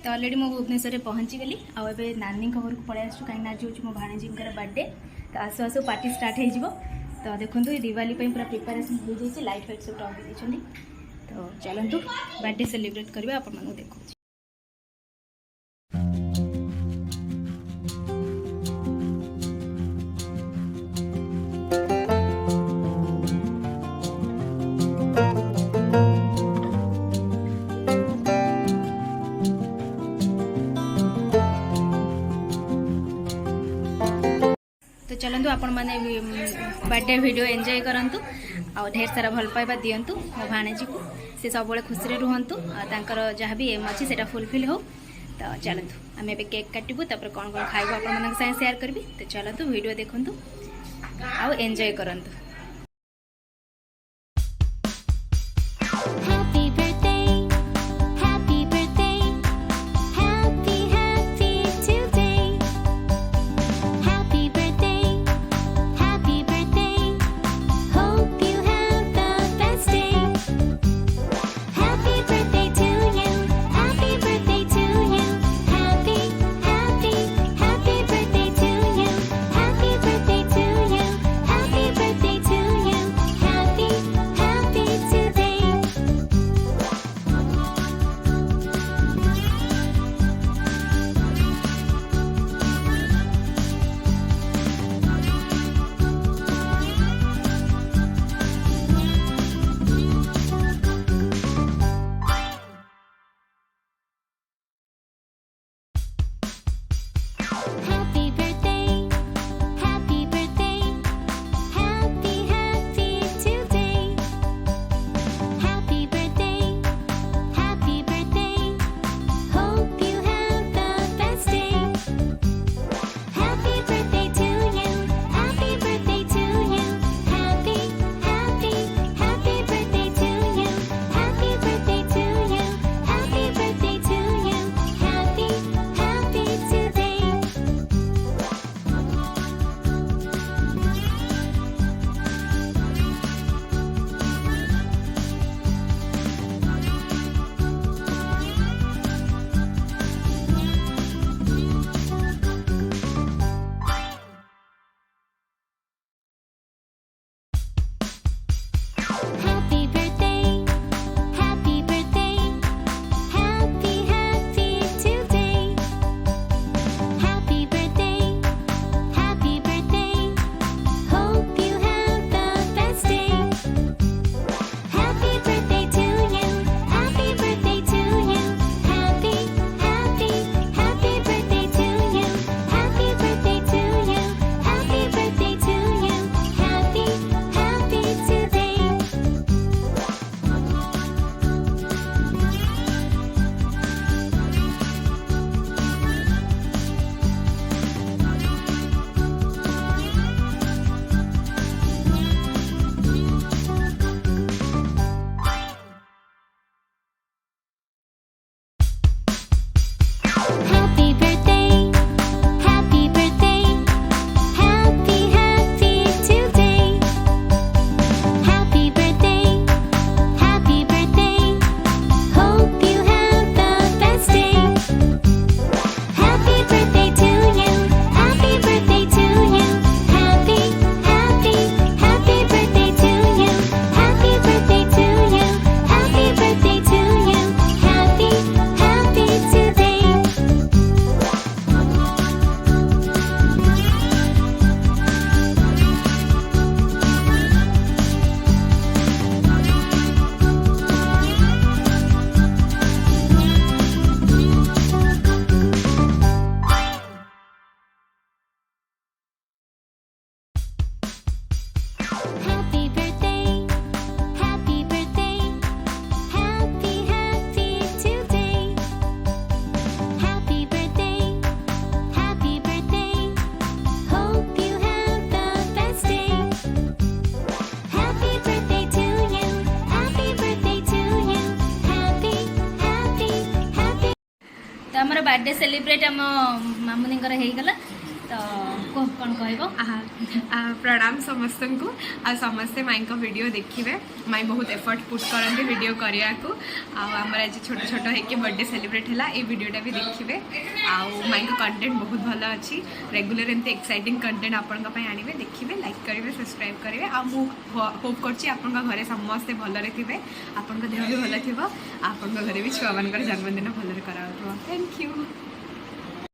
तो अलरेडी मो भुवनेश्वर पहुँची गली आबे नानी घर को पलि आसु कहीं आज हूँ मो भाणीजी बर्थडे तो आसु आसु पार्टी स्टार्ट हो तो देखो ये दिवाली पूरा प्रिपेरेसन हो जाए लाइट फाइट सब लगे तो चलतु बर्थडे सेलिब्रेट करवा आप देखो। तो चलतु आपण मैंने बर्थडे वीडियो एंजॉय करंतु आ ढेर सारा भल पाइबा दियंतु मो भाणेजी को से सब खुशी रुहंतु तांकर जहाँ भी एम अच्छी से फुलफिल हो। तो चलतु आम ए केक काटबू तापर कौन कौन खाइबू आपण साथ शेयर करी। तो चलतु वीडियो देखंतु आ एंजॉय करंतु। तो आमर बर्थडे सेलिब्रेट आम मामुनी हो गला तो कह कौन कहब प्रणाम समस्त को आ समस्ते माई को वीडियो देखिए माई बहुत एफर्ट पुट करते वीडियो करने को आमर आज छोट छोट होके बर्थडे सेलिब्रेट है ये वीडियोटा भी देखिए माई को कंटेंट बहुत भल अच्छी रेगुलर एमती एक्साइटिंग कंटेंट आपण आने देखिए लाइक करेंगे सब्सक्राइब करेंगे होप कर घरे समस्ते भलरे थे आपण देह भी भल थी आपण घरे भी छुआ मान जन्मदिन भलरे करा थैंक यू।